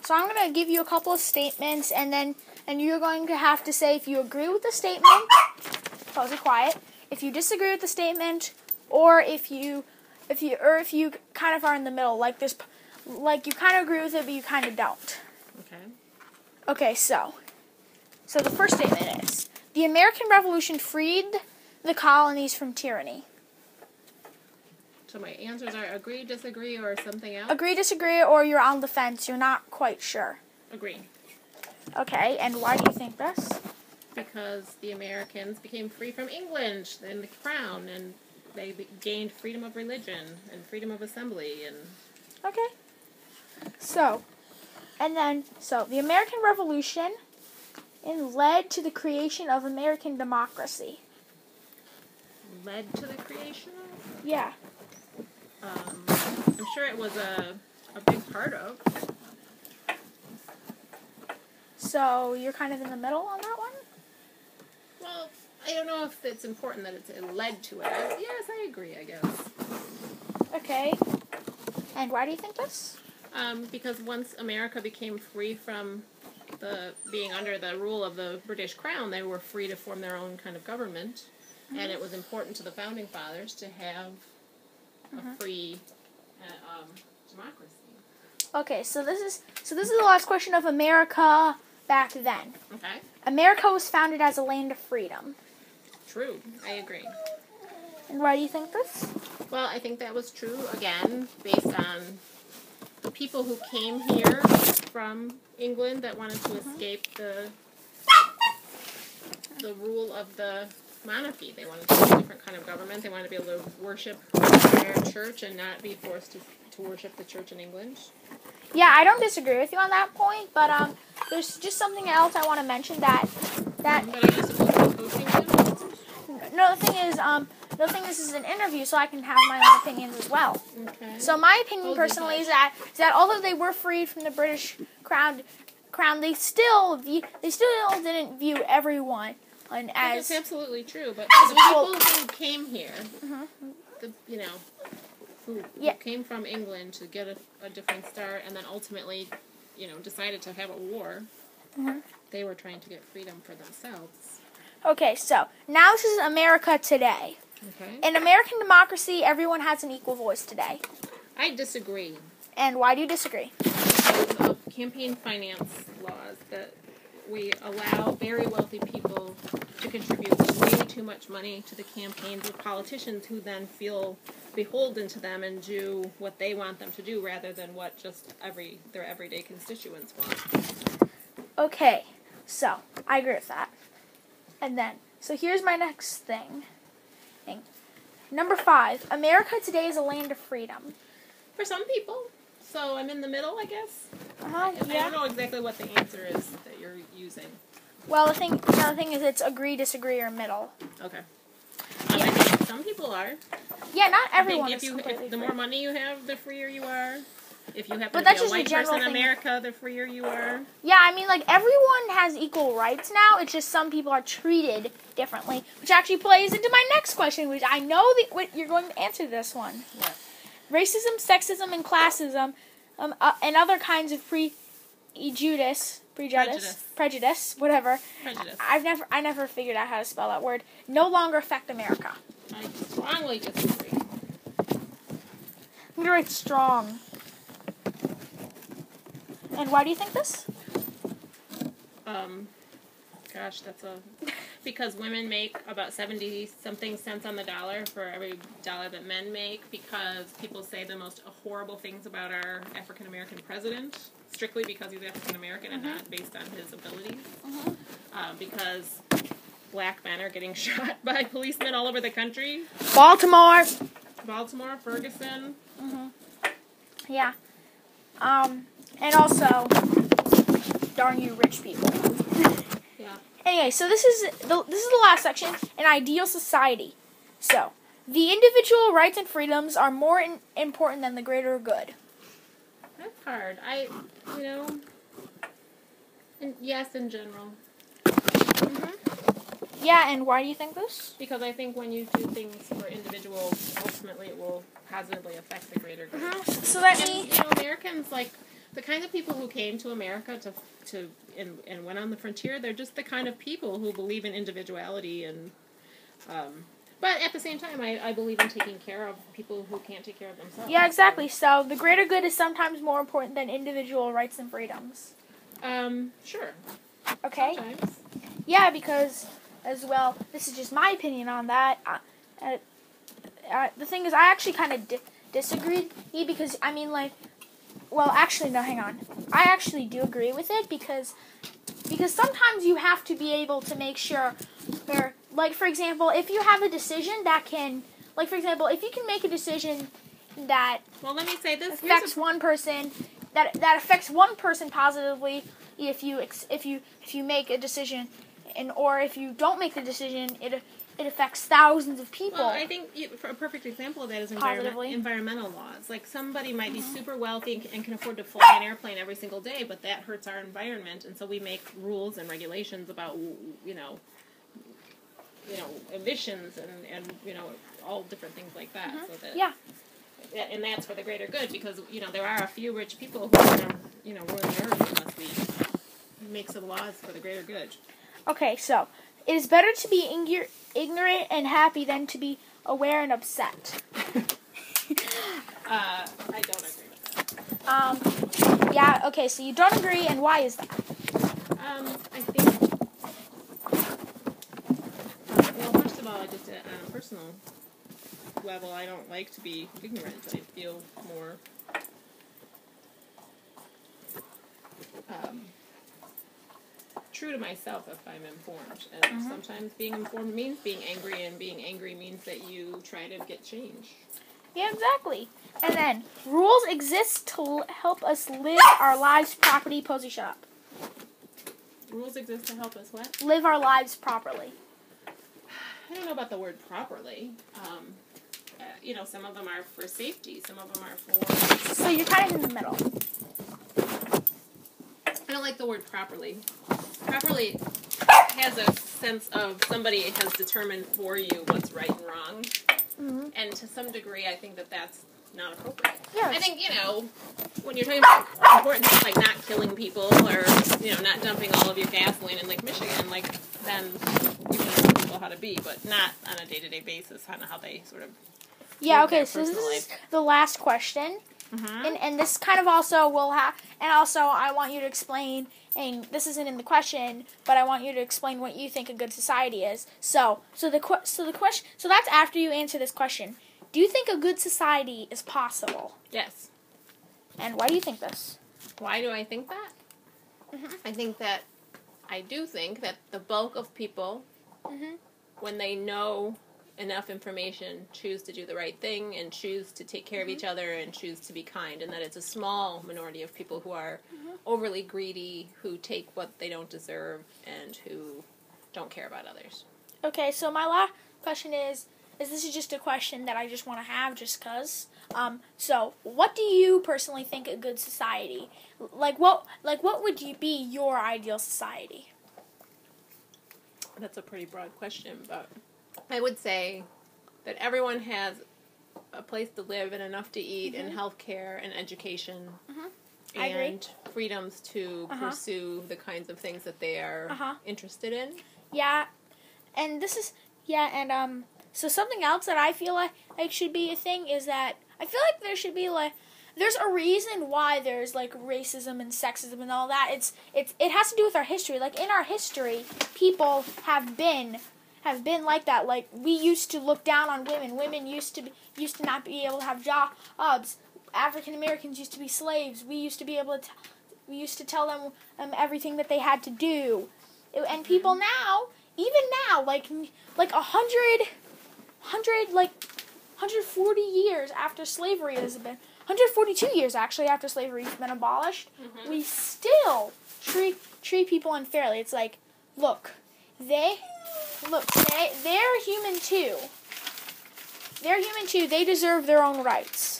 So I'm going to give you a couple of statements, and you're going to have to say if you agree with the statement, totally quiet, if you disagree with the statement, or if you kind of are in the middle, like you kind of agree with it, but you kind of don't. Okay. Okay, so the first statement is, the American Revolution freed the colonies from tyranny. So my answers are agree, disagree, or something else? Agree, disagree, or you're on the fence. You're not quite sure. Agree. Okay, and why do you think this? Because the Americans became free from England and the crown, and they gained freedom of religion and freedom of assembly. And Okay. So the American Revolution led to the creation of American democracy. Led to the creation of? Yeah. I'm sure it was a big part of. So you're kind of in the middle on that one? Well, I don't know if it's important that it led to it. Yes, I agree, I guess. Okay. And why do you think this? Because once America became free from being under the rule of the British Crown, they were free to form their own kind of government. Mm-hmm. And it was important to the Founding Fathers to have a free democracy. Okay, so this is the last question of America back then. Okay. America was founded as a land of freedom. True, I agree. And why do you think this? Well, I think that was true, again, based on the people who came here from England that wanted to escape the rule of the monarchy. They wanted to have a different kind of government. They wanted to be able to worship their church and not be forced to worship the church in England. Yeah, I don't disagree with you on that point, but there's just something else I want to mention that. But are you supposed to be coaching them? No, the thing is, this is an interview, so I can have my own opinions as well. Okay. So my opinion personally is that although they were freed from the British crown, they still didn't view everyone as. That's absolutely true, but the people who came here, who came from England to get a different start, and then ultimately, decided to have a war, they were trying to get freedom for themselves. Okay, so now this is America today. Okay. In American democracy, everyone has an equal voice today. I disagree. And why do you disagree? Because of campaign finance laws that we allow very wealthy people to contribute way too much money to the campaigns of politicians who then feel beholden to them and do what they want them to do rather than what just their everyday constituents want. Okay, so I agree with that. And then, so here's my next thing. Number 5, America today is a land of freedom. For some people. So I'm in the middle, I guess. Yeah. I don't know exactly what the answer is that you're using. Well, the thing is, it's agree, disagree, or middle. Okay. I think some people are. Yeah, not everyone I is think completely the free. more money you have, the freer you are. If you happen But to that's be a just a white general person in thing. America, the freer you are. Yeah, I mean, like, everyone has equal rights now. It's just some people are treated differently, which actually plays into my next question, which I know that you're going to answer this one. What? Racism, sexism, and classism, and other kinds of prejudice, whatever. Prejudice. I never figured out how to spell that word. No longer affect America. I strongly disagree. I'm gonna write strong. And why do you think this? Gosh, because women make about 70-something cents on the dollar for every dollar that men make, because people say the most horrible things about our African-American president, strictly because he's African-American and not based on his abilities. Because black men are getting shot by policemen all over the country. Baltimore, Ferguson. Yeah. And also, darn you rich people. Yeah. Anyway, so this is the last section, an ideal society. So, the individual rights and freedoms are more important than the greater good. That's hard. Yes, in general. Yeah, and why do you think this? Because I think when you do things for individuals, ultimately it will positively affect the greater good. So that means... Americans, the kind of people who came to America and went on the frontier, they're just the kind of people who believe in individuality and but at the same time I believe in taking care of people who can't take care of themselves. Yeah, exactly. So the greater good is sometimes more important than individual rights and freedoms. Sure. Okay? Sometimes. Yeah, because as well, this is just my opinion on that. The thing is, I actually kind of disagreed because, I mean, like, well, actually, no, hang on. I actually do agree with it because sometimes you have to be able to make sure, like, for example, if you have a decision that can, like, for example, if you can make a decision that well, let me say this affects one person, that affects one person positively, if you make a decision, or if you don't make the decision, it affects thousands of people. Well, I think for a perfect example of that is environmental laws. Like, somebody might be super wealthy and can afford to fly an airplane every single day, but that hurts our environment, and so we make rules and regulations about, emissions and all different things like that. So that, yeah. And that's for the greater good, because, there are a few rich people who are going to, ruin the earth unless we make some laws for the greater good. Okay, so it is better to be ignorant and happy than to be aware and upset. I don't agree with that. Yeah, okay, so you don't agree, and why is that? I think, well, first of all, just on a personal level, I don't like to be ignorant. I feel more true to myself if I'm informed. And sometimes being informed means being angry, and being angry means that you try to get change. Yeah, exactly. And then, rules exist to help us live our lives properly. Posey, shut up. Rules exist to help us what? Live our lives properly. I don't know about the word properly. Some of them are for safety. Some of them are for... So you're kind of in the middle. I don't like the word properly. Properly has a sense of somebody has determined for you what's right and wrong. Mm-hmm. And to some degree, I think that that's not appropriate. Yes. I think, when you're talking about important things like not killing people or, not dumping all of your gasoline in Lake Michigan, then you can tell people how to be, but not on a day-to-day basis, kind of how they sort of... Yeah, okay, so this is the last question. Mm-hmm. And this kind of also will have, and also I want you to explain, and this isn't in the question, but I want you to explain what you think a good society is. So the question, so that's after you answer this question. Do you think a good society is possible? Yes. And why do you think this? Why do I think that? Mm-hmm. I do think that the bulk of people, when they know enough information, choose to do the right thing and choose to take care of each other and choose to be kind, and that it's a small minority of people who are overly greedy, who take what they don't deserve, and who don't care about others. Okay, so my last question is this is just a question that I just want to have just because. So what do you personally think a good society? What would be your ideal society? That's a pretty broad question, but I would say that everyone has a place to live and enough to eat and health care and education and freedoms to pursue the kinds of things that they are interested in. Yeah, and this is, so something else that I feel like should be a thing is that I feel like there should be there's a reason why there's racism and sexism and all that. It has to do with our history. In our history, people have been like that. We used to look down on women. Women used to not be able to have jobs. African Americans used to be slaves. We used to be able to we used to tell them everything that they had to do. And people now, even now, 140 years after slavery has been 142 years actually after slavery has been abolished, we still treat people unfairly. It's they're human too. They're human too. They deserve their own rights.